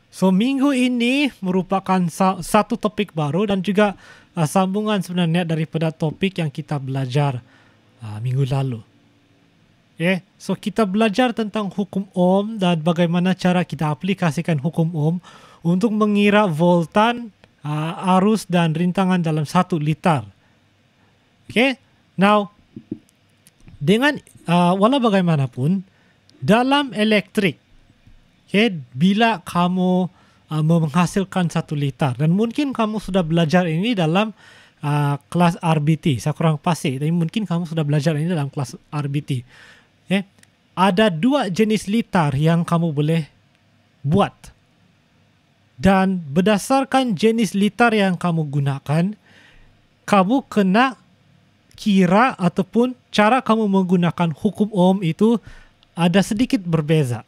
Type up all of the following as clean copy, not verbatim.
So minggu ini merupakan satu topik baru dan juga sambungan sebenarnya daripada topik yang kita belajar minggu lalu. Okay. So kita belajar tentang hukum Ohm dan bagaimana cara kita aplikasikan hukum Ohm untuk mengira voltan, arus dan rintangan dalam 1 liter. Okay. Now, dengan walau bagaimanapun, dalam elektrik, okay, bila kamu menghasilkan 1 liter, dan mungkin kamu sudah belajar ini dalam kelas RBT, saya kurang pasti, tapi mungkin kamu sudah belajar ini dalam kelas RBT. Okay. Ada 2 jenis liter yang kamu boleh buat. Dan berdasarkan jenis liter yang kamu gunakan, kamu kena kira ataupun cara kamu menggunakan hukum Ohm itu ada sedikit berbeza.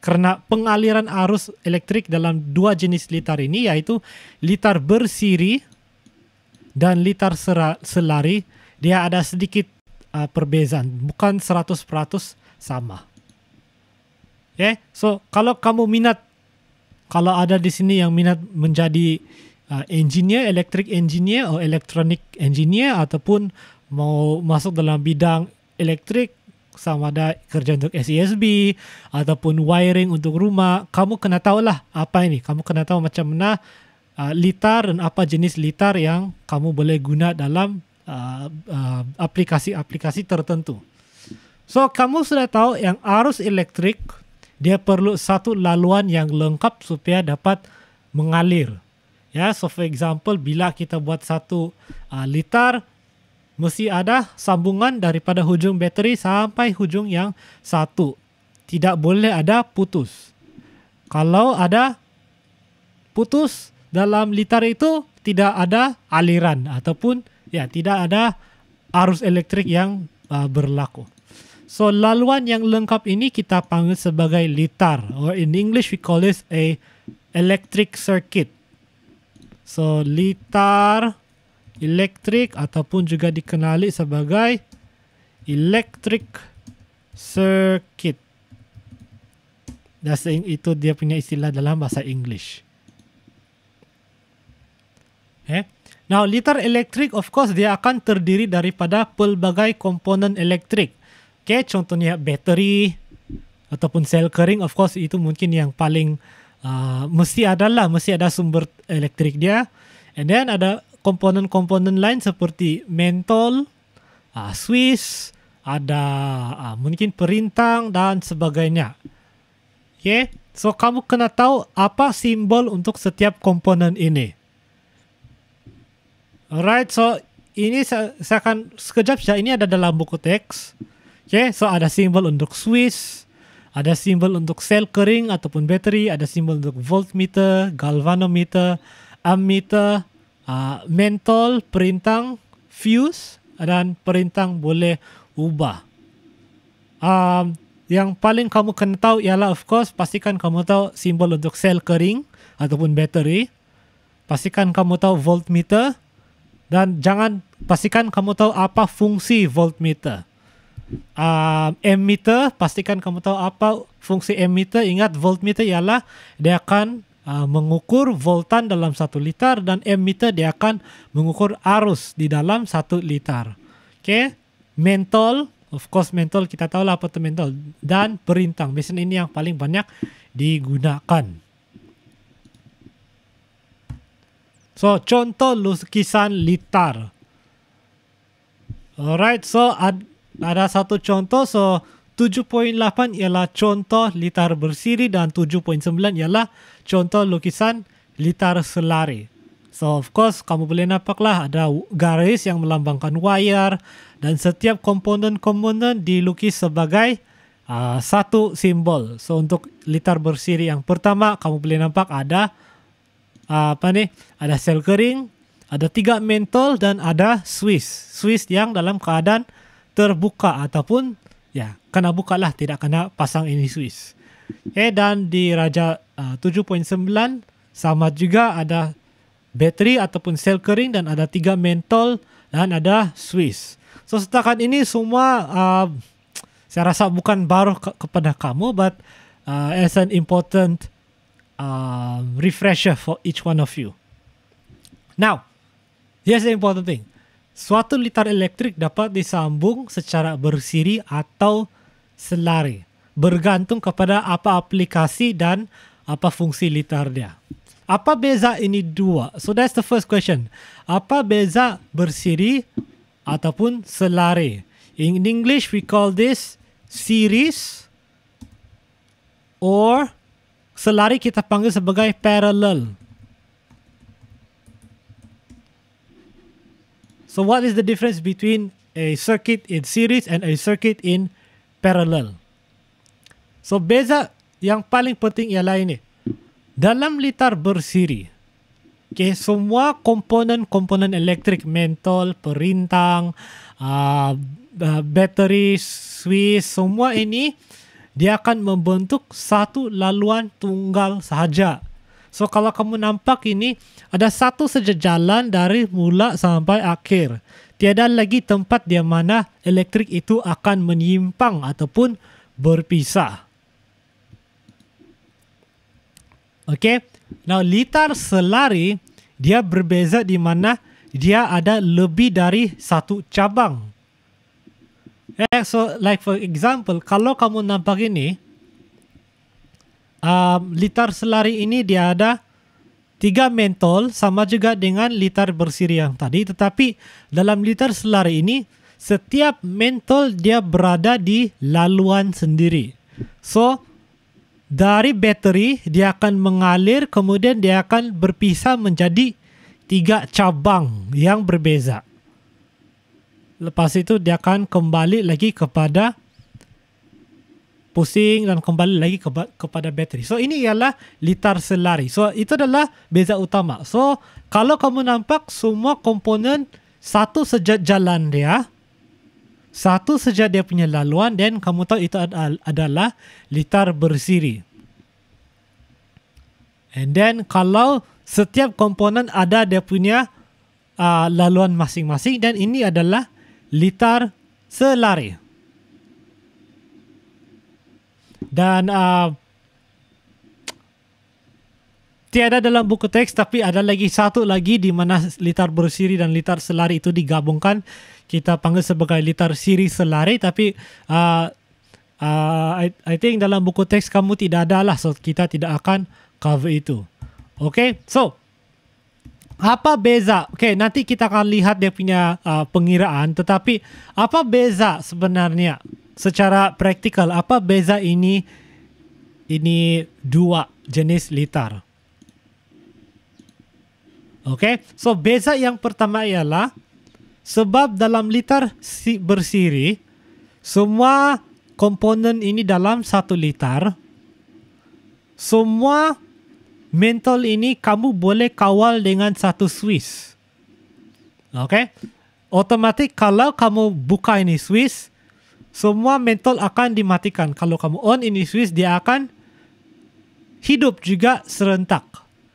Kerana pengaliran arus elektrik dalam 2 jenis liter ini, yaitu liter bersiri dan liter selari, dia ada sedikit perbezaan, bukan 100% sama. Okay? So, kalau kamu minat, kalau ada di sini yang minat menjadi engineer, electric engineer atau electronic engineer, ataupun mau masuk dalam bidang elektrik, sama ada kerja untuk SESB ataupun wiring untuk rumah, kamu kena tahulah apa ini. Kamu kena tahu macam mana liter dan apa jenis liter yang kamu boleh guna dalam aplikasi-aplikasi tertentu. So, kamu sudah tahu yang arus elektrik, dia perlu satu laluan yang lengkap supaya dapat mengalir. Ya, so for example, bila kita buat 1 liter, mesti ada sambungan daripada hujung bateri sampai hujung yang 1. Tidak boleh ada putus. Kalau ada putus dalam liter itu, tidak ada aliran ataupun tidak ada arus elektrik yang berlaku. So, laluan yang lengkap ini kita panggil sebagai liter, or in English we call this a electric circuit. So, liter elektrik ataupun juga dikenali sebagai electric circuit. Itu dia punya istilah dalam bahasa English. Okay. Now, liter elektrik, of course, dia akan terdiri daripada pelbagai komponen elektrik. Okay, contohnya bateri ataupun sel kering, of course, itu mungkin yang paling mesti ada sumber elektrik dia. And then ada komponen-komponen lain seperti mentol, Swiss, ada mungkin perintang dan sebagainya. Okay, so kamu kena tahu apa simbol untuk setiap komponen ini. Alright, so ini saya akan sekejap saja, ini ada dalam buku teks. Okay, so ada simbol untuk Swiss, ada simbol untuk sel kering ataupun bateri, ada simbol untuk voltmeter, galvanometer, ammeter, mentol, perintang, fuse, dan perintang boleh ubah. Yang paling kamu kena tahu ialah, of course, pastikan kamu tahu simbol untuk sel kering ataupun bateri. Pastikan kamu tahu voltmeter. Dan pastikan kamu tahu apa fungsi voltmeter. Ammeter, pastikan kamu tahu apa fungsi ammeter. Ingat, voltmeter ialah dia akan mengukur voltan dalam 1 liter, dan ammeter dia akan mengukur arus di dalam 1 liter. Okay. Mentol, of course mentol kita tahu lah apa itu mentol. Dan perintang, biasanya ini yang paling banyak digunakan. So, contoh lukisan liter. Alright, so ada satu contoh. So, 7.8 ialah contoh liter bersiri dan 7.9 ialah contoh lukisan liter selari. So, of course, kamu boleh nampaklah ada garis yang melambangkan wire dan setiap komponen-komponen dilukis sebagai satu simbol. So, untuk liter bersiri yang pertama, kamu boleh nampak ada ada sel kering, ada 3 mentol dan ada Swiss. Swiss yang dalam keadaan terbuka ataupun kena buka lah, tidak kena pasang ini Swiss. Okay, dan di raja 7.9 sama juga ada bateri ataupun sel kering dan ada 3 mentol dan ada Swiss. So, setakat ini semua saya rasa bukan baru kepada kamu, but as an important refresher for each one of you. Now, here's the important thing. Suatu litar elektrik dapat disambung secara bersiri atau selari, bergantung kepada apa aplikasi dan apa fungsi litar dia. Apa beza ini dua? So that's the first question. Apa beza bersiri ataupun selari? In English we call this series, or selari kita panggil sebagai parallel. So what is the difference between a circuit in series and a circuit in parallel? So beza yang paling penting ialah ini. Dalam litar bersiri, okay, semua komponen-komponen elektrik, mentol, perintang, bateri, switch, semua ini dia akan membentuk satu laluan tunggal sahaja. So kalau kamu nampak ini, ada satu saja jalan dari mula sampai akhir. Tiada lagi tempat di mana elektrik itu akan menyimpang ataupun berpisah. Okay. Now litar selari, dia berbeza di mana dia ada lebih dari satu cabang. So like for example, kalau kamu nampak ini, litar selari ini dia ada 3 mentol, sama juga dengan litar bersiri yang tadi. Tetapi dalam litar selari ini, setiap mentol dia berada di laluan sendiri. So dari bateri dia akan mengalir, kemudian dia akan berpisah menjadi 3 cabang yang berbeza. Lepas itu dia akan kembali lagi kepada pusing dan kembali lagi kepada bateri. So ini ialah litar selari. So itu adalah beza utama. So kalau kamu nampak semua komponen satu saja jalan dia, satu saja dia punya laluan, dan kamu tahu itu adalah litar bersiri. And then kalau setiap komponen ada dia punya laluan masing-masing, dan ini adalah litar selari. Dan tiada dalam buku teks, tapi ada lagi satu lagi di mana litar bersiri dan litar selari itu digabungkan. Kita panggil sebagai litar siri selari, tapi I think dalam buku teks kamu tidak ada lah, so kita tidak akan cover itu. Okay, so apa beza? Okay, nanti kita akan lihat dia punya pengiraan, tetapi apa beza sebenarnya? Secara praktikal, apa beza ini dua jenis litar? Okay, so beza yang pertama ialah sebab dalam litar bersiri, semua komponen ini dalam satu litar, semua mentol ini kamu boleh kawal dengan satu switch. Okay, otomatik kalau kamu buka ini switch, semua mentol akan dimatikan. Kalau kamu on ini switch, dia akan hidup juga serentak.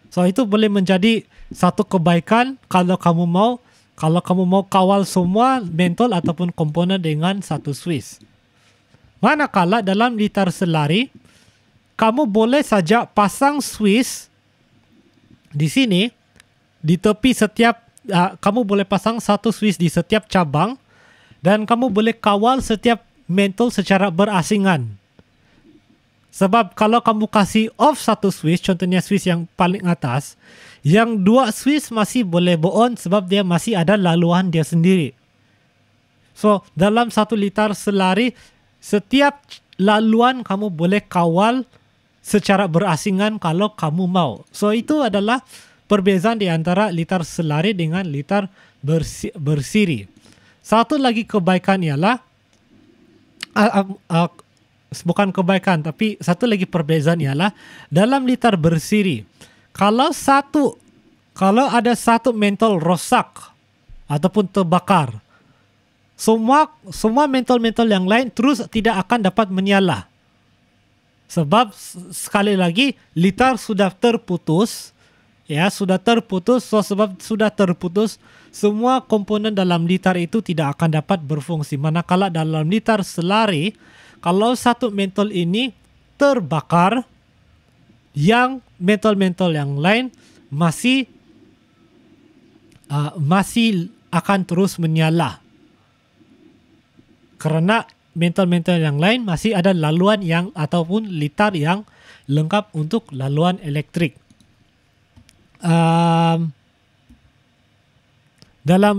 So itu boleh menjadi satu kebaikan kalau kamu mau kawal semua mentol ataupun komponen dengan satu switch. Manakala dalam litar selari, kamu boleh saja pasang switch di sini, di tepi setiap, kamu boleh pasang satu switch di setiap cabang, dan kamu boleh kawal setiap mentol secara berasingan. Sebab kalau kamu kasih off satu switch, contohnya switch yang paling atas, yang dua switch masih boleh on sebab dia masih ada laluan dia sendiri. So dalam satu litar selari, setiap laluan kamu boleh kawal secara berasingan kalau kamu mau. So itu adalah perbezaan di antara litar selari dengan litar bersiri. Satu lagi kebaikan ialah bukan kebaikan, tapi satu lagi perbezaan ialah dalam litar bersiri, kalau ada satu mentol rosak ataupun terbakar, semua mentol-mentol yang lain terus tidak akan dapat menyala. Sebab sekali lagi litar sudah terputus. Ya, sudah terputus. So sebab sudah terputus, semua komponen dalam litar itu tidak akan dapat berfungsi. Manakala dalam litar selari, kalau satu mentol ini terbakar, yang mentol-mentol yang lain masih akan terus menyala. Kerana mentol-mentol yang lain masih ada laluan yang ataupun litar yang lengkap untuk laluan elektrik. Dalam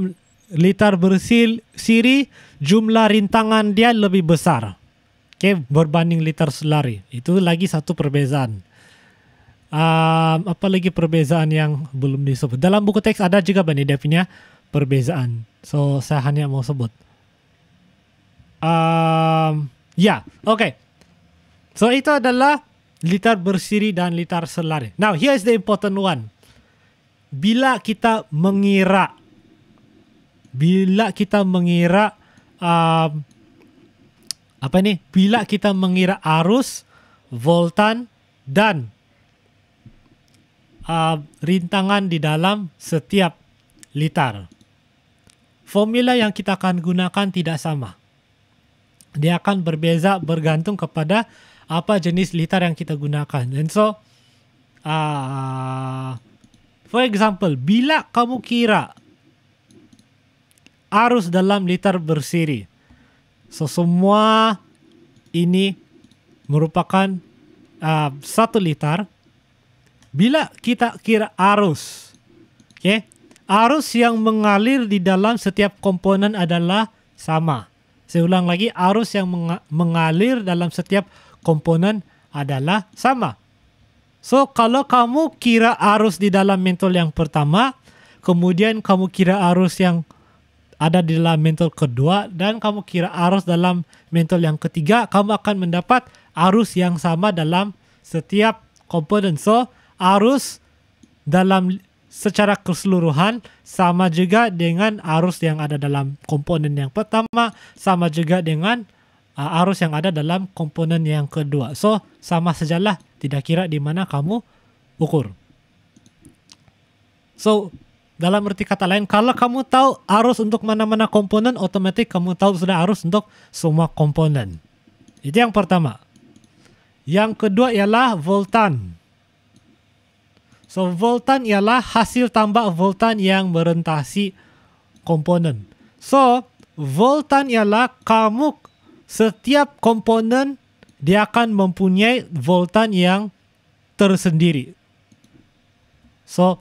litar bersiri, jumlah rintangan dia lebih besar. Okay, berbanding litar selari. Itu lagi satu perbezaan. Apa lagi perbezaan yang belum disebut? Dalam buku teks ada juga dia punya perbezaan. So, saya hanya mau sebut. Okay. So, itu adalah litar bersiri dan litar selari. Now, here is the important one. Bila kita mengira bila kita mengira arus, voltan dan rintangan di dalam setiap litar, formula yang kita akan gunakan tidak sama. Dia akan berbeza bergantung kepada apa jenis litar yang kita gunakan. And so, for example, bila kamu kira arus dalam litar bersiri, so semua ini merupakan satu litar. Bila kita kira arus, okay, arus yang mengalir di dalam setiap komponen adalah sama. Saya ulang lagi, arus yang mengalir dalam setiap komponen adalah sama. So, kalau kamu kira arus di dalam mentol yang pertama, kemudian kamu kira arus yang ada di dalam mentol kedua, dan kamu kira arus dalam mentol yang ketiga, kamu akan mendapat arus yang sama dalam setiap komponen. So, arus dalam secara keseluruhan sama juga dengan arus yang ada dalam komponen yang pertama, sama juga dengan arus yang ada dalam komponen yang kedua. So, sama sajalah, tidak kira di mana kamu ukur. So, dalam arti kata lain, kalau kamu tahu arus untuk mana-mana komponen, otomatis kamu tahu sudah arus untuk semua komponen. Itu yang pertama. Yang kedua ialah voltan. So, voltan ialah hasil tambah voltan yang merentasi komponen. So, voltan ialah kamu setiap komponen dia akan mempunyai voltan yang tersendiri. So,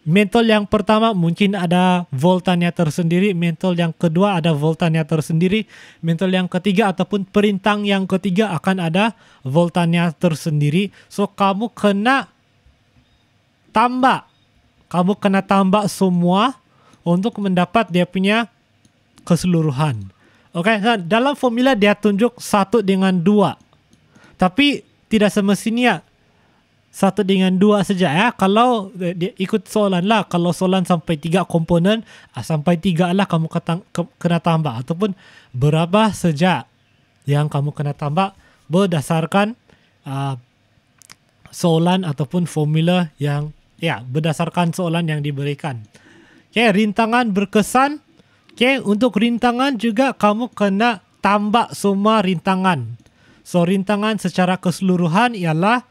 mentol yang pertama mungkin ada voltannya tersendiri, mentol yang kedua ada voltannya tersendiri, mentol yang ketiga ataupun perintang yang ketiga akan ada voltannya tersendiri. So, kamu kena tambah semua untuk mendapat dia punya keseluruhan. Okay, so dalam formula dia tunjuk 1 dengan 2. Tapi tidak semestinya 1 dengan 2 saja ya. Kalau dia ikut soalan lah, kalau soalan sampai 3 komponen, sampai 3 lah kamu kena tambah. Ataupun berapa saja yang kamu kena tambah berdasarkan soalan ataupun formula yang berdasarkan soalan yang diberikan. Okay, rintangan berkesan. Okay, untuk rintangan juga kamu kena tambah semua rintangan. So, rintangan secara keseluruhan ialah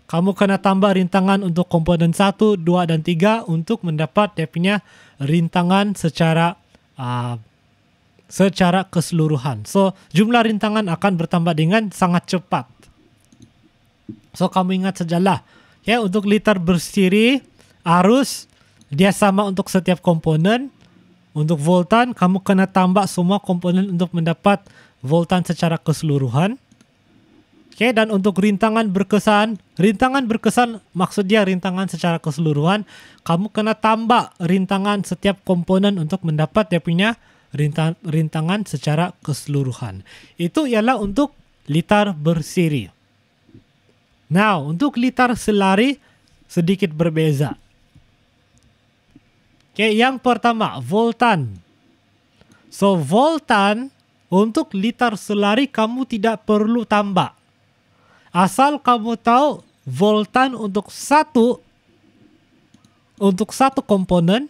kamu kena tambah rintangan untuk komponen 1, 2 dan 3 untuk mendapat dia punya rintangan secara keseluruhan. So, jumlah rintangan akan bertambah dengan sangat cepat. So, kamu ingat sajalah. Ya, untuk litar bersiri, arus, dia sama untuk setiap komponen. Untuk voltan, kamu kena tambah semua komponen untuk mendapat voltan secara keseluruhan. Okay, dan untuk rintangan berkesan maksudnya rintangan secara keseluruhan, kamu kena tambah rintangan setiap komponen untuk mendapat dia punya rintangan secara keseluruhan. Itu ialah untuk litar bersiri. Now, untuk litar selari sedikit berbeza. Okay, yang pertama, voltan. So, voltan untuk litar selari kamu tidak perlu tambah. Asal kamu tahu voltan untuk satu komponen,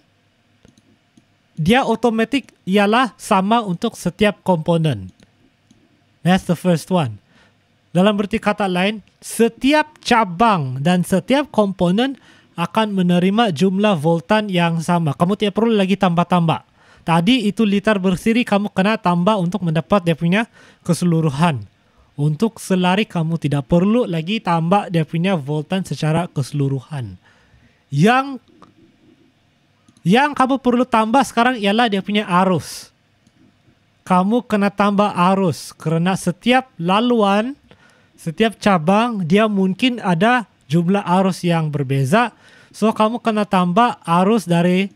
dia otomatis ialah sama untuk setiap komponen. That's the first one. Dalam berti kata lain, setiap cabang dan setiap komponen akan menerima jumlah voltan yang sama. Kamu tidak perlu lagi tambah-tambah. Tadi itu litar bersiri kamu kena tambah untuk mendapat dia punya keseluruhan. Untuk selari kamu tidak perlu lagi tambah dia punya voltan secara keseluruhan. Yang kamu perlu tambah sekarang ialah dia punya arus. Kamu kena tambah arus kerana setiap laluan, setiap cabang dia mungkin ada jumlah arus yang berbeza. So kamu kena tambah arus dari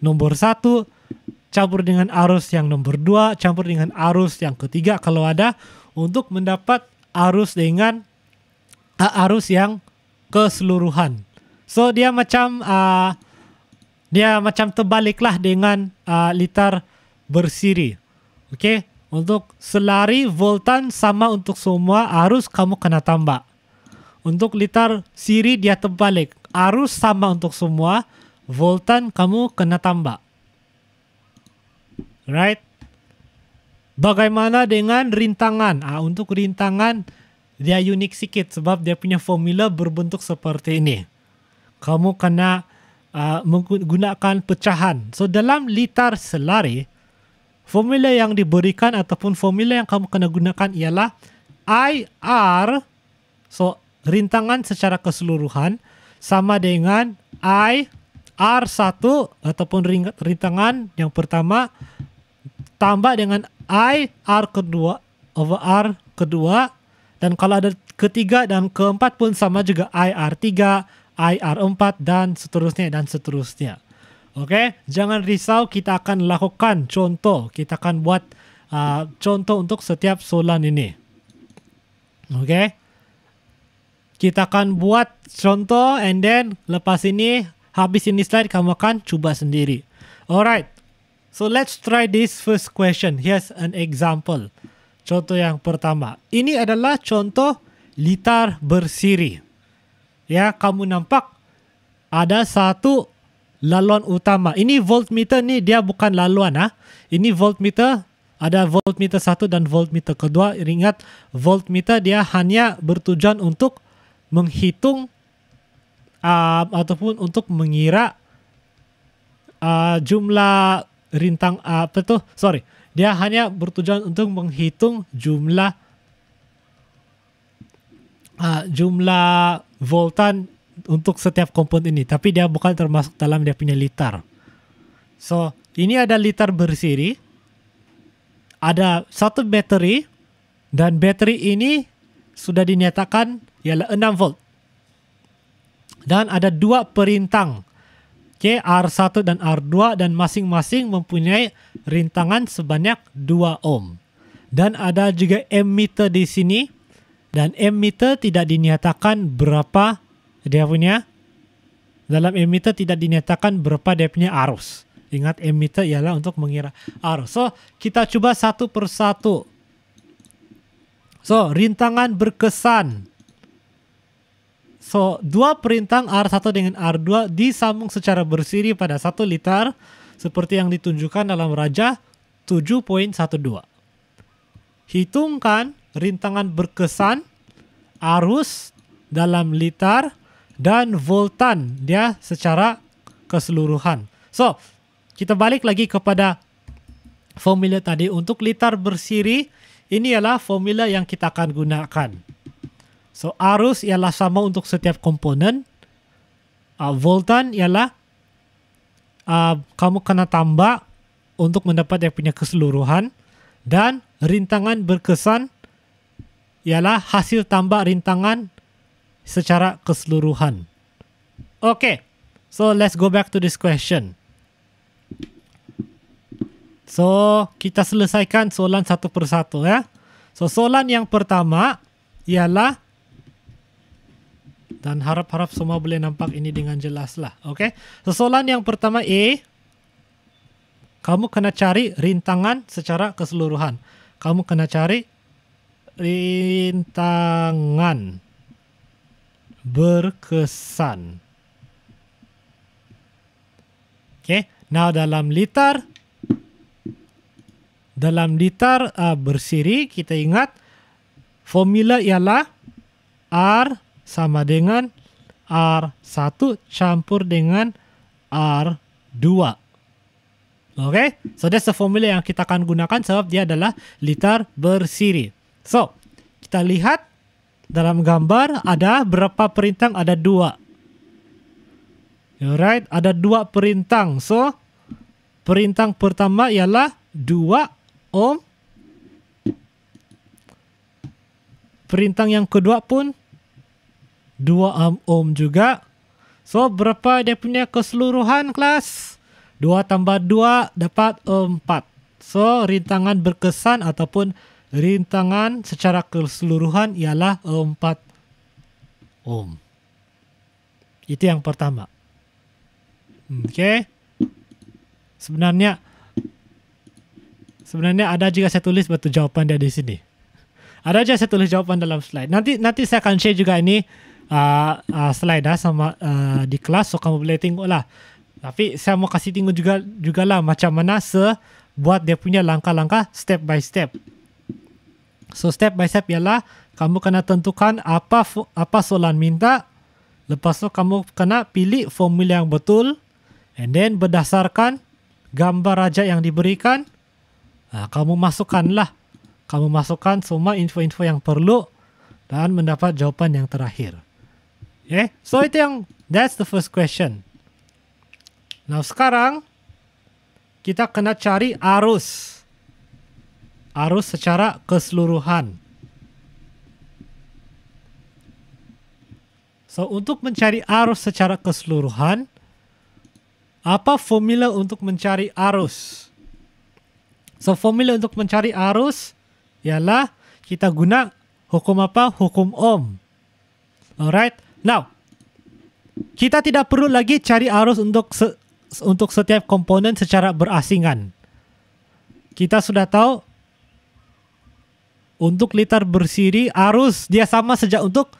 nombor 1 campur dengan arus yang nombor 2 campur dengan arus yang ketiga kalau ada untuk mendapat arus dengan arus yang keseluruhan. So dia macam terbaliklah dengan litar bersiri. Okey, untuk selari voltan sama untuk semua, arus kamu kena tambah. Untuk litar siri dia terbalik. Arus sama untuk semua, voltan kamu kena tambah. Right? Bagaimana dengan rintangan? Untuk rintangan dia unik sikit sebab dia punya formula berbentuk seperti ini. Kamu kena menggunakan pecahan. So dalam litar selari, formula yang diberikan ataupun formula yang kamu kena gunakan ialah IR, so rintangan secara keseluruhan, sama dengan IR1 ataupun rintangan yang pertama tambah dengan IR kedua over R kedua, dan kalau ada ketiga dan keempat pun sama juga IR3, IR4 dan seterusnya. Okey, jangan risau, kita akan lakukan contoh. Kita akan buat contoh untuk setiap soalan ini. Okey. Kita akan buat contoh and then lepas ini, habis ini slide kamu akan cuba sendiri. Alright. So let's try this first question. Here's an example. Contoh yang pertama. Ini adalah contoh litar bersiri. Ya, kamu nampak ada satu laluan utama. Ini voltmeter ni dia bukan laluan. Ini voltmeter, ada voltmeter 1 dan voltmeter kedua. Ingat, voltmeter dia hanya bertujuan untuk menghitung ataupun untuk mengira jumlah rintang dia hanya bertujuan untuk menghitung jumlah voltan untuk setiap komponen ini, tapi dia bukan termasuk dalam dia punya litar. So, ini ada litar bersiri, ada satu bateri, dan bateri ini sudah dinyatakan ialah 6 volt. Dan ada dua perintang, okay, R1 dan R2, dan masing-masing mempunyai rintangan sebanyak 2 ohm. Dan ada juga ammeter di sini, dan ammeter tidak dinyatakan berapa dia punya, dalam ammeter tidak dinyatakan berapa dia punya arus. Ingat, ammeter ialah untuk mengira arus. So, kita cuba satu persatu. So, rintangan berkesan. So, dua perintang R1 dengan R2 disambung secara bersiri pada 1 litar seperti yang ditunjukkan dalam raja 7.12. Hitungkan rintangan berkesan, arus dalam litar, dan voltan dia secara keseluruhan. So, kita balik lagi kepada formula tadi. Untuk litar bersiri, ini adalah formula yang kita akan gunakan. So, arus ialah sama untuk setiap komponen. Voltan ialah kamu kena tambah untuk mendapat yang punya keseluruhan. Dan rintangan berkesan ialah hasil tambah rintangan secara keseluruhan. Okay, so let's go back to this question. So, kita selesaikan soalan satu persatu ya. So, soalan yang pertama ialah, dan harap-harap semua boleh nampak ini dengan jelas lah. Okay, so soalan yang pertama A, kamu kena cari rintangan secara keseluruhan. Kamu kena cari rintangan berkesan. Okay, now dalam litar bersiri, kita ingat formula ialah R sama dengan R1 campur dengan R2. Okay, so that's the formula yang kita akan gunakan sebab dia adalah litar bersiri. So, kita lihat dalam gambar ada berapa perintang? Ada 2. Alright, ada 2 perintang. So, perintang pertama ialah 2 ohm. Perintang yang kedua pun 2 ohm juga. So, berapa dia punya keseluruhan kelas? 2 tambah 2 dapat 4. So, rintangan berkesan ataupun rintangan secara keseluruhan ialah 4 ohm. Itu yang pertama. Okay. Sebenarnya ada juga saya tulis betul jawapan dia di sini. Ada aja saya tulis jawapan dalam slide. Nanti saya akan share juga ini slide sama di kelas, so kamu boleh tengok lah. Tapi saya mau kasih tengok juga lah macam mana buat dia punya langkah-langkah step by step. So step by step ialah kamu kena tentukan apa soalan minta. Lepas tu kamu kena pilih formula yang betul. And then berdasarkan gambar raja yang diberikan, kamu masukkanlah. Kamu masukkan semua info-info yang perlu dan mendapat jawapan yang terakhir. Okay? So that's the first question. Now sekarang kita kena cari arus. Arus secara keseluruhan. So untuk mencari arus secara keseluruhan, apa formula untuk mencari arus? So formula untuk mencari arus ialah kita guna hukum apa? Hukum Ohm. Alright. Now, kita tidak perlu lagi cari arus untuk setiap komponen secara berasingan. Kita sudah tahu untuk litar bersiri arus dia sama saja untuk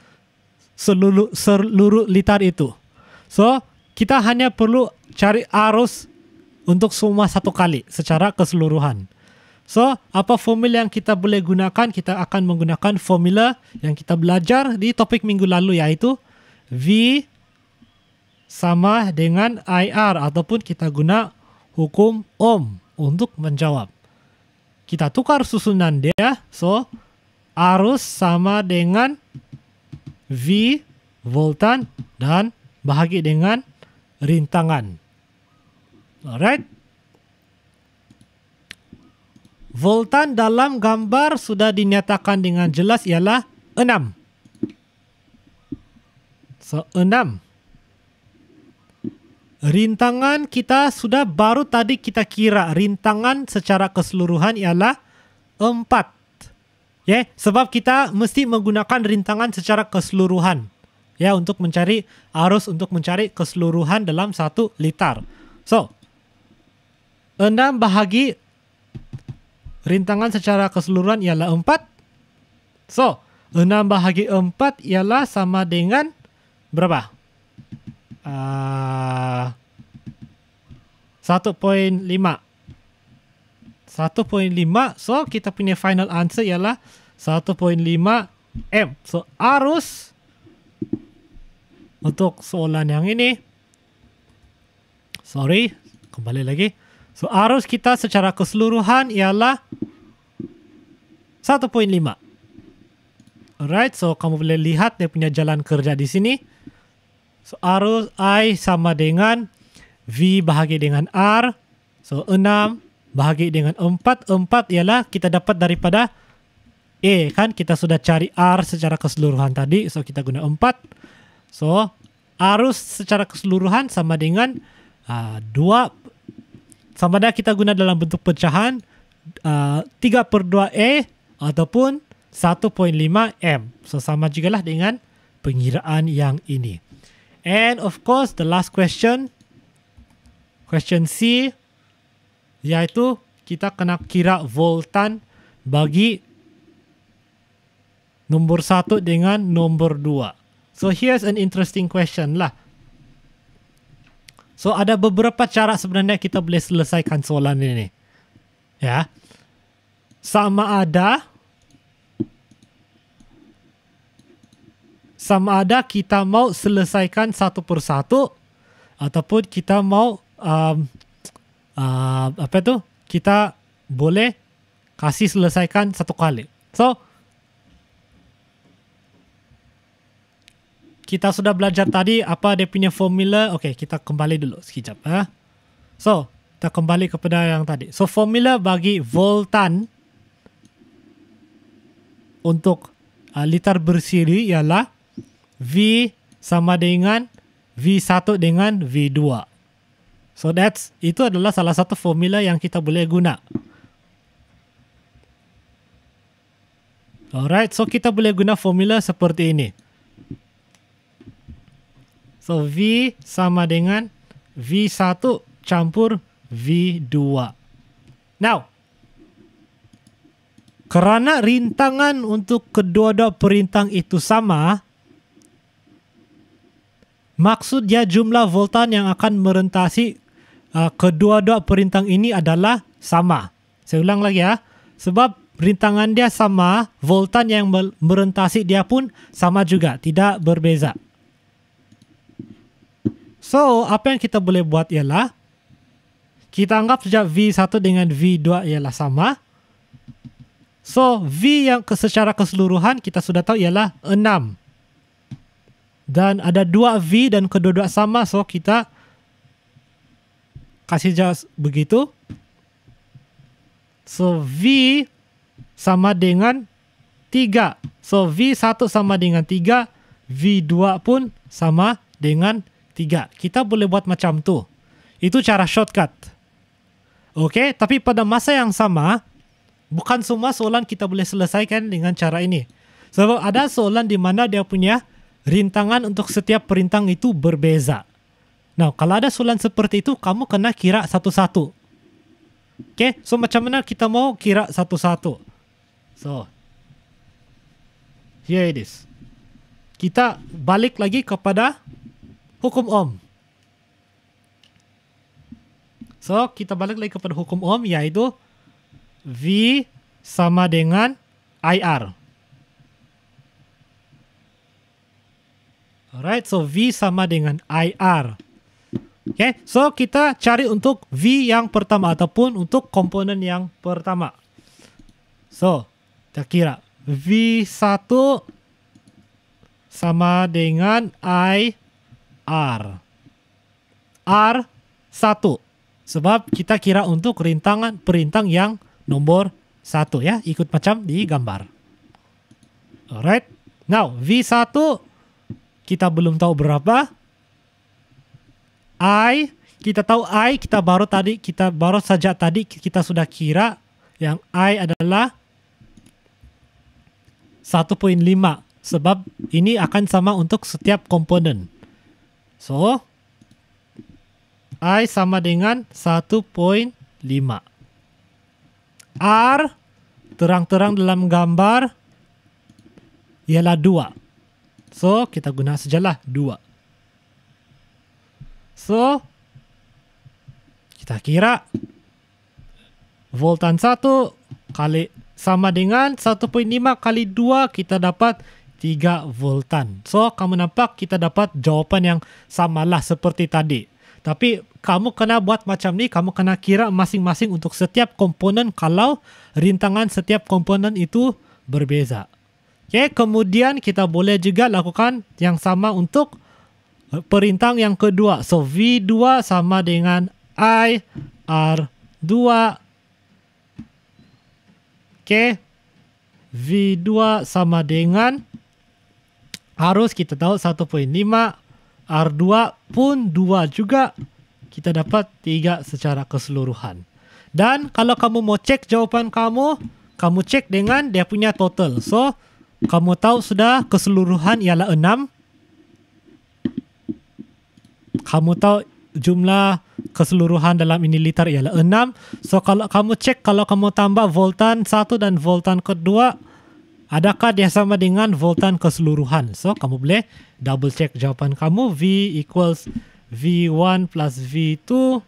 seluruh litar itu. So, kita hanya perlu cari arus untuk semua satu kali secara keseluruhan. So, apa formula yang kita boleh gunakan? Kita akan menggunakan formula yang kita belajar di topik minggu lalu, yaitu V sama dengan IR, ataupun kita guna hukum Ohm untuk menjawab. Kita tukar susunan dia. So, arus sama dengan V voltan dan bahagi dengan rintangan. Alright. Voltan dalam gambar sudah dinyatakan dengan jelas ialah 6. So, 6. Rintangan kita sudah baru tadi kita kira. Rintangan secara keseluruhan ialah 4. Yeah, sebab kita mesti menggunakan rintangan secara keseluruhan. Ya, untuk mencari arus, untuk mencari keseluruhan dalam 1 litar. So, 6 bahagi rintangan secara keseluruhan ialah 4. So, 6 bahagi 4 ialah sama dengan berapa? 1.5. 1.5. So, kita punya final answer ialah 1.5 M. So, arus untuk soalan yang ini. Sorry, kembali lagi. So, arus kita secara keseluruhan ialah 1.5. Alright, so kamu boleh lihat dia punya jalan kerja di sini. So, arus I sama dengan V bahagi dengan R. So, 6 bahagi dengan 4. 4 ialah kita dapat daripada E, kan? Kita sudah cari R secara keseluruhan tadi. So, kita guna 4. So, arus secara keseluruhan sama dengan 2. Sama ada kita guna dalam bentuk pecahan 3/2 E ataupun 1.5 M. So, sama juga lah dengan pengiraan yang ini. And of course, the last question, question C, yaitu kita kena kira voltan bagi nombor 1 dengan nombor 2. So, here's an interesting question lah. So, ada beberapa cara sebenarnya kita boleh selesaikan soalan ini. Ya. Sama ada sama ada kita mau selesaikan satu persatu ataupun kita mau kita boleh kasih selesaikan satu kali. So, kita sudah belajar tadi apa dia punya formula. Okey, kita kembali dulu sekejap. So, kita kembali kepada yang tadi. So, formula bagi voltan untuk liter bersiri ialah V sama dengan V1 dengan V2. So, itu adalah salah satu formula yang kita boleh guna. Alright, so kita boleh guna formula seperti ini. So, V sama dengan V1 campur V2. Now, kerana rintangan untuk kedua-dua perintang itu sama, maksudnya jumlah voltan yang akan merentasi kedua-dua perintang ini adalah sama. Saya ulang lagi ya. Sebab rintangan dia sama, voltan yang merentasi dia pun sama juga, tidak berbeza. So, apa yang kita boleh buat ialah, kita anggap saja V1 dengan V2 ialah sama. So, V yang secara keseluruhan kita sudah tahu ialah 6. Dan ada 2 V dan kedua-dua sama, so kita kasih saja begitu. So, V sama dengan 3. So, V1 sama dengan 3, V2 pun sama dengan 3. Kita boleh buat macam tu. Itu cara shortcut. Okey, tapi pada masa yang sama, bukan semua soalan kita boleh selesaikan dengan cara ini. Sebab ada soalan di mana dia punya rintangan untuk setiap perintang itu berbeza. Nah, kalau ada soalan seperti itu, kamu kena kira satu-satu. Okay, so macam mana kita mau kira satu-satu? So, here it is. Kita balik lagi kepada hukum Ohm. So, kita balik lagi kepada hukum Ohm, iaitu V sama dengan IR. Alright, so V sama dengan IR. Okay, so kita cari untuk V yang pertama ataupun untuk komponen yang pertama. So, kita kira V1 sama dengan IR. R1. Sebab kita kira untuk perintang yang nomor 1 ya. Ikut macam di gambar. Alright. Now, V1 kita belum tahu berapa. Kita tahu kita baru saja tadi kita sudah kira yang I adalah 1.5 sebab ini akan sama untuk setiap komponen. So, I sama dengan 1.5. R terang-terang dalam gambar ialah 2. So, kita guna sajalah 2. So, kita kira voltan 1 kali sama dengan 1.5 kali 2, kita dapat 3 voltan. So, kamu nampak kita dapat jawapan yang samalah seperti tadi. Tapi, kamu kena buat macam ni, kamu kena kira masing-masing untuk setiap komponen kalau rintangan setiap komponen itu berbeza. Okay, kemudian kita boleh juga lakukan yang sama untuk perintang yang kedua. So, V2 sama dengan IR2. Okay. V2 sama dengan, harus kita tahu 1.5. R2 pun 2 juga. Kita dapat 3 secara keseluruhan. Dan kalau kamu mau cek jawapan kamu cek dengan dia punya total. So, kamu tahu sudah keseluruhan ialah 6. Kamu tahu jumlah keseluruhan dalam ini liter ialah 6. So, kalau kamu cek, kalau kamu tambah voltan 1 dan voltan kedua, adakah dia sama dengan voltan keseluruhan? So, kamu boleh double check jawapan kamu. V equals V1 plus V2.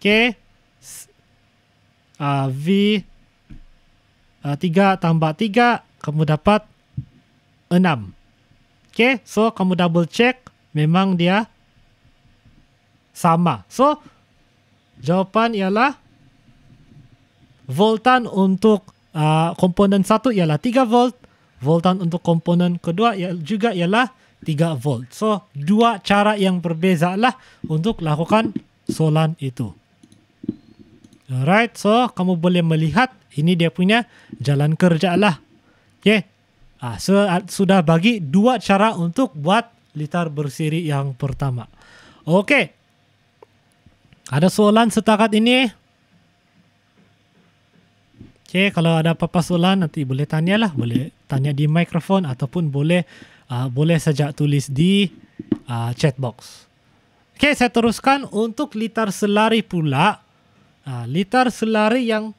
Okay. V 3 tambah 3, kamu dapat 6. Okay, so kamu double check, memang dia sama. So, jawapan ialah voltan untuk komponen 1 ialah 3 volt, voltan untuk komponen kedua juga ialah 3 volt. So, dua cara yang berbeza lah untuk lakukan soalan itu. Alright, so kamu boleh melihat ini dia punya jalan kerja lah. Okay, sudah bagi dua cara untuk buat litar bersiri yang pertama. Okay, ada soalan setakat ini? Okay, kalau ada apa-apa soalan nanti boleh tanyalah, boleh tanya di mikrofon ataupun boleh saja tulis di chat box. Okay, saya teruskan untuk litar selari pula. Litar selari yang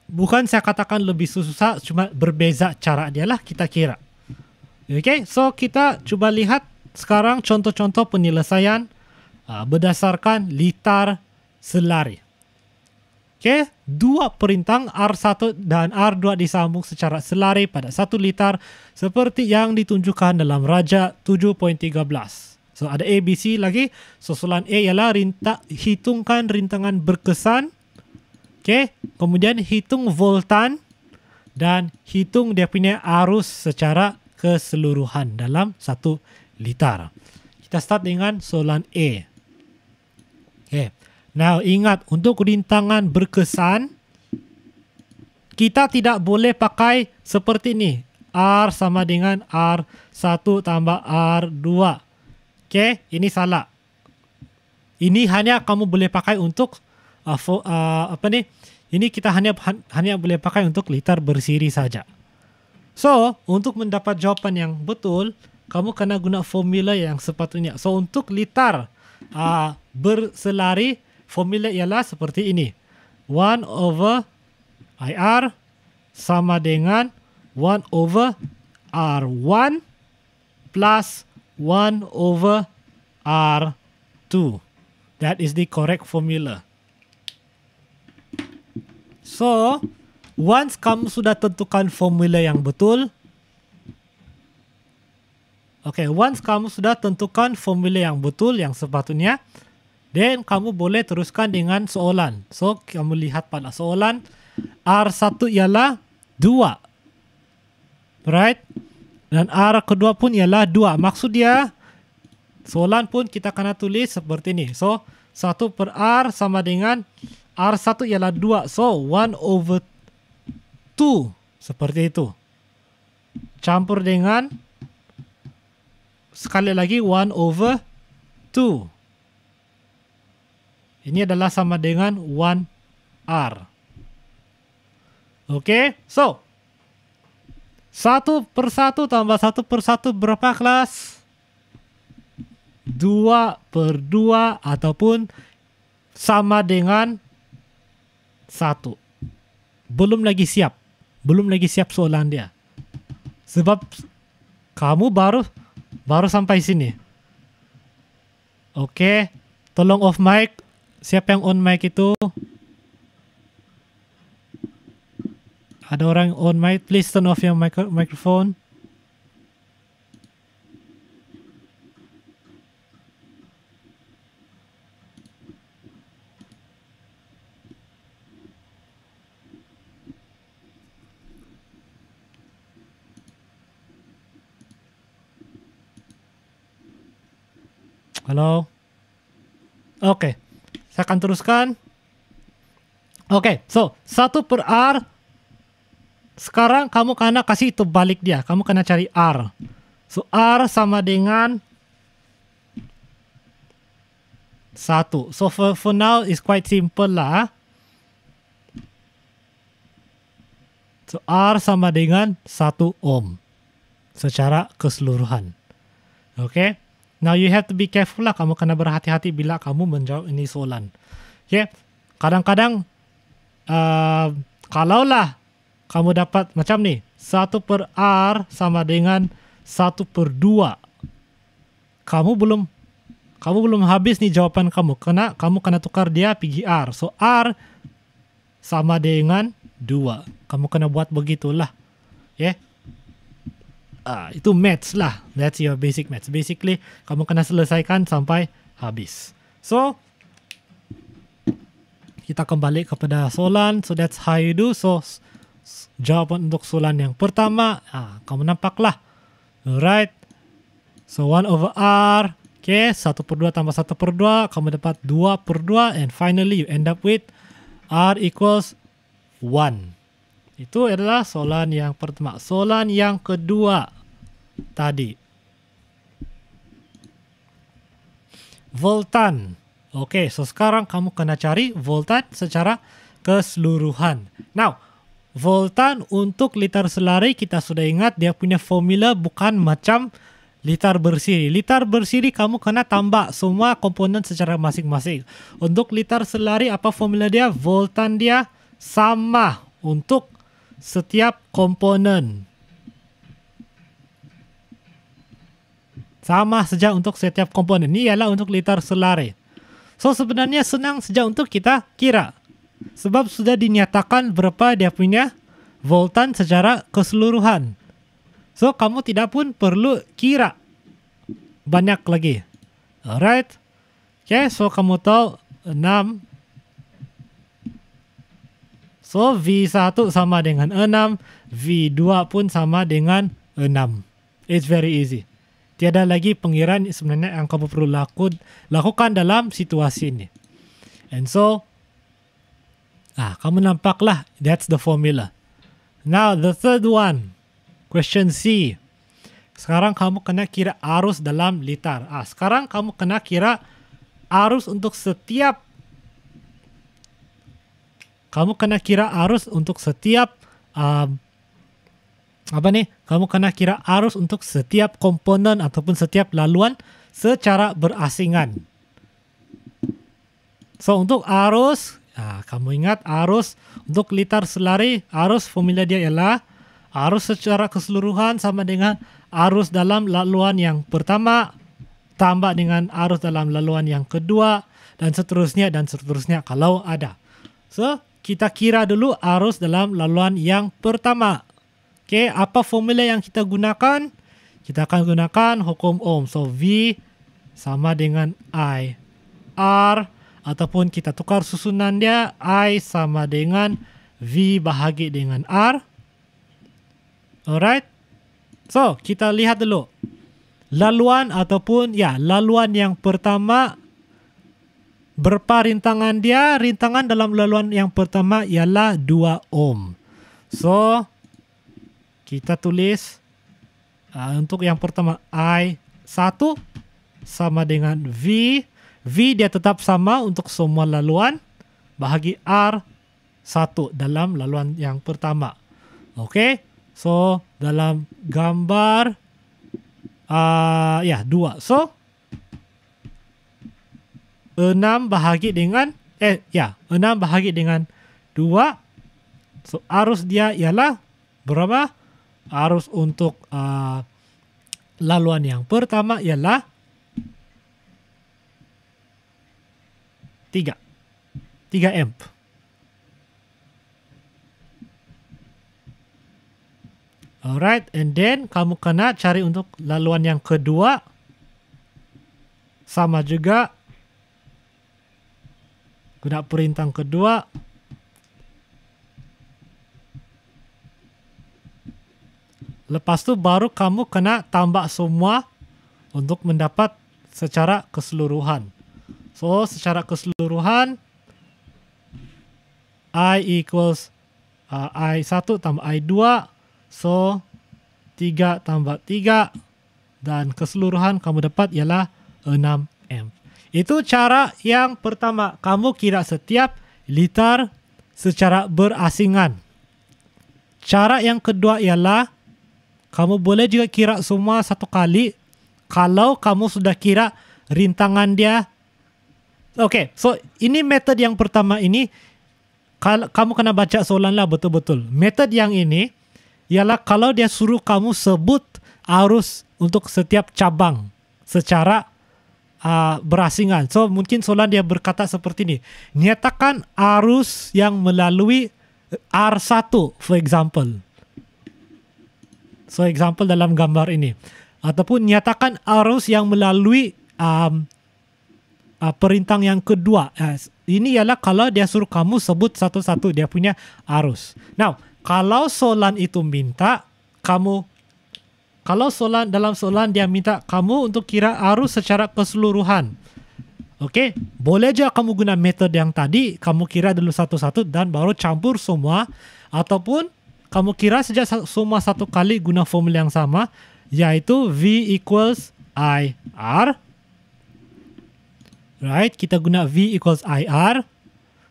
bukan saya katakan lebih susah, cuma berbeza cara dia lah kita kira. Okay, so kita coba lihat sekarang contoh-contoh penyelesaian berdasarkan litar selari. Okay, dua perintang R1 dan R2 disambung secara selari pada 1 litar seperti yang ditunjukkan dalam Raja 7.13. So, ada A, B, C lagi. So, soalan A ialah hitungkan rintangan berkesan. Okay. Kemudian, hitung voltan. Dan hitung dia punya arus secara keseluruhan dalam 1 litar. Kita start dengan soalan A. Okay. Now, ingat, untuk rintangan berkesan, kita tidak boleh pakai seperti ini. R sama dengan R1 tambah R2. Okay, ini salah. Ini hanya kamu boleh pakai untuk Ini kita hanya boleh pakai untuk litar bersiri saja. So, untuk mendapat jawapan yang betul, kamu kena guna formula yang sepatutnya. So, untuk litar berselari, formula ialah seperti ini. 1 over IR sama dengan 1 over R1 plus 1 over R2. That is the correct formula. So, once kamu sudah tentukan formula yang betul, once kamu sudah tentukan formula yang betul, yang sepatutnya, then kamu boleh teruskan dengan soalan. So, kamu lihat pada soalan, R1 ialah 2. Right? Dan R kedua pun ialah 2. Maksud dia, soalan pun kita kena tulis seperti ini. So, 1 per R sama dengan R1 ialah 2. So, 1 over 2. Seperti itu. Campur dengan, sekali lagi, 1 over 2. Ini adalah sama dengan 1R. Okay, so, 1 per 1 tambah 1 per 1 berapa kelas? 2 per 2 ataupun sama dengan 1. Belum lagi siap soalan dia. Sebab kamu baru sampai sini. Oke, tolong off mic. Siapa yang on mic itu? Ada orang on mic, please turn off your microphone. Halo. Oke, saya akan teruskan. Oke, so 1 per R. Sekarang kamu kena kasih itu balik dia. Kamu kena cari R. So, R sama dengan 1. So, for now, is quite simple lah. So, R sama dengan 1 ohm. Secara keseluruhan. Okay. Now, you have to be careful lah. Kamu kena berhati-hati bila kamu menjawab ini soalan. Okay. Kadang-kadang, kalaulah kamu dapat macam ni, 1 per R sama dengan 1 per 2. Kamu belum habis nih jawapan kamu. Kamu kena tukar dia pergi R. So, R sama dengan 2. Kamu kena buat begitulah. Yeah. Itu maths lah. That's your basic maths. Basically, kamu kena selesaikan sampai habis. So, kita kembali kepada soalan. So, that's how you do. So, jawapan untuk soalan yang pertama, kamu nampaklah. Alright. So, 1 over R. Okay, 1/2 tambah 1/2. Kamu dapat 2/2. And finally, you end up with R equals 1. Itu adalah soalan yang pertama. Soalan yang kedua tadi. Voltan. Okay, so sekarang kamu kena cari voltan secara keseluruhan. Now, voltan untuk liter selari kita sudah ingat dia punya formula bukan macam liter bersiri. Liter bersiri kamu kena tambah semua komponen secara masing-masing. Untuk liter selari apa formula dia? Voltan dia sama untuk setiap komponen. Sama saja untuk setiap komponen. Ini ialah untuk liter selari. So sebenarnya senang saja untuk kita kira. Sebab sudah dinyatakan berapa dia punya voltan secara keseluruhan. So, kamu tidak pun perlu kira banyak lagi. Alright. Okay, so kamu tahu 6. So, V1 sama dengan 6. V2 pun sama dengan 6. It's very easy. Tiada lagi pengiraan sebenarnya yang kamu perlu lakukan dalam situasi ini. And so, kamu nampaklah that's the formula. Now, the third one. Question C. Sekarang kamu kena kira arus dalam liter. Sekarang kamu kena kira arus untuk setiap. Kamu kena kira arus untuk setiap. Kamu kena kira arus untuk setiap komponen ataupun setiap laluan secara berasingan. So untuk arus, kamu ingat arus untuk liter selari, arus formula dia ialah arus secara keseluruhan sama dengan arus dalam laluan yang pertama tambah dengan arus dalam laluan yang kedua dan seterusnya kalau ada. So, kita kira dulu arus dalam laluan yang pertama. Okay, apa formula yang kita gunakan? Kita akan gunakan hukum Ohm. So, V sama dengan I. R ataupun kita tukar susunan dia, I sama dengan V bahagi dengan R. Alright. So, kita lihat dulu. Laluan ataupun laluan yang pertama berapa rintangan dia? Rintangan dalam laluan yang pertama ialah 2 ohm. So, kita tulis untuk yang pertama I1 sama dengan V. V dia tetap sama untuk semua laluan bahagi R1 dalam laluan yang pertama. Okay. So, dalam gambar 2. So, 6 bahagi dengan 6 bahagi dengan 2. So, arus dia ialah berapa? Arus untuk laluan yang pertama ialah 3 amp. Alright, and then kamu kena cari untuk laluan yang kedua. Sama juga. Guna perintah kedua. Lepas tu baru kamu kena tambah semua untuk mendapat secara keseluruhan. So, secara keseluruhan I equals I1 tambah I2. So, 3 tambah 3 dan keseluruhan kamu dapat ialah 6 amp. Itu cara yang pertama. Kamu kira setiap liter secara berasingan. Cara yang kedua ialah kamu boleh juga kira semua satu kali kalau kamu sudah kira rintangan dia. Okay, so ini metode yang pertama ini. Kamu kena baca soalan lah betul-betul. Metode yang ini ialah kalau dia suruh kamu sebut arus untuk setiap cabang secara berasingan. So, mungkin soalan dia berkata seperti ini. Nyatakan arus yang melalui R1, for example. So example dalam gambar ini. Ataupun nyatakan arus yang melalui perintah yang kedua. Ini ialah kalau dia suruh kamu sebut satu-satu dia punya arus. Now, kalau soalan itu minta dalam soalan dia minta kamu untuk kira arus secara keseluruhan. Okey, boleh je kamu guna metode yang tadi, kamu kira dulu satu-satu dan baru campur semua, ataupun kamu kira saja semua satu kali guna formula yang sama, iaitu V equals IR. Right, kita guna V equals IR.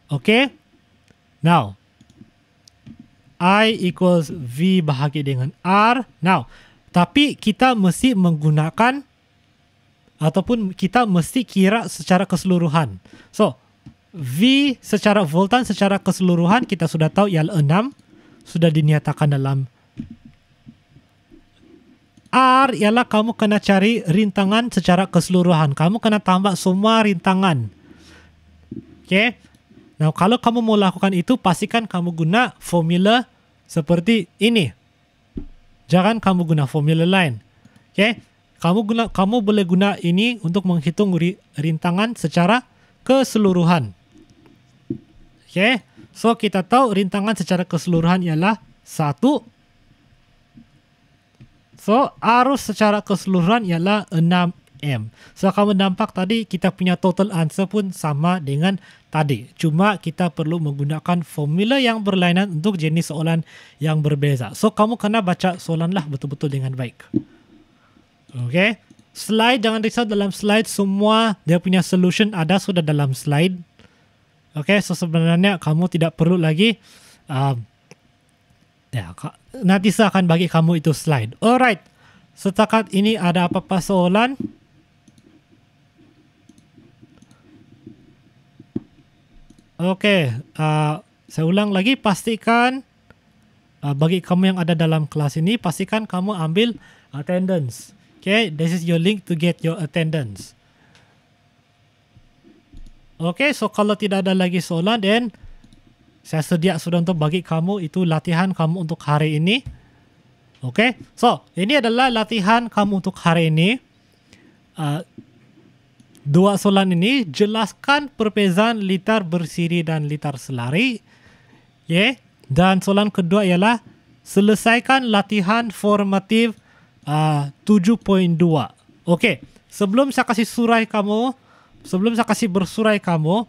Okay. Now, I equals V bahagi dengan R. Now, tapi kita mesti menggunakan ataupun kita mesti kira secara keseluruhan. So, V secara voltan secara keseluruhan kita sudah tahu ialah 6. Sudah dinyatakan dalam R ialah kamu kena cari rintangan secara keseluruhan. Kamu kena tambah semua rintangan. Okay. Nah, kalau kamu mau lakukan itu, pastikan kamu guna formula seperti ini. Jangan kamu guna formula lain. Okay. Kamu boleh guna ini untuk menghitung rintangan secara keseluruhan. Okay. So, kita tahu rintangan secara keseluruhan ialah 1. So, arus secara keseluruhan ialah 6M. So, kamu nampak tadi kita punya total answer pun sama dengan tadi. Cuma kita perlu menggunakan formula yang berlainan untuk jenis soalan yang berbeza. So, kamu kena baca soalan lah betul-betul dengan baik. Okay. Slide, jangan risau dalam slide. Semua dia punya solution ada sudah dalam slide. Okay, so sebenarnya kamu tidak perlu lagi nanti saya akan bagi kamu itu slide. Alright, setakat ini ada apa-apa soalan? Okay, saya ulang lagi, pastikan bagi kamu yang ada dalam kelas ini, pastikan kamu ambil attendance. Okay, this is your link to get your attendance. Okay, so kalau tidak ada lagi soalan, then saya sedia sudah untuk bagi kamu itu latihan kamu untuk hari ini. Okay, so ini adalah latihan kamu untuk hari ini. Dua soalan ini, jelaskan perbezaan litar bersiri dan litar selari. Okay, dan soalan kedua ialah selesaikan latihan formatif 7.2. Okay, sebelum saya kasih bersurai kamu,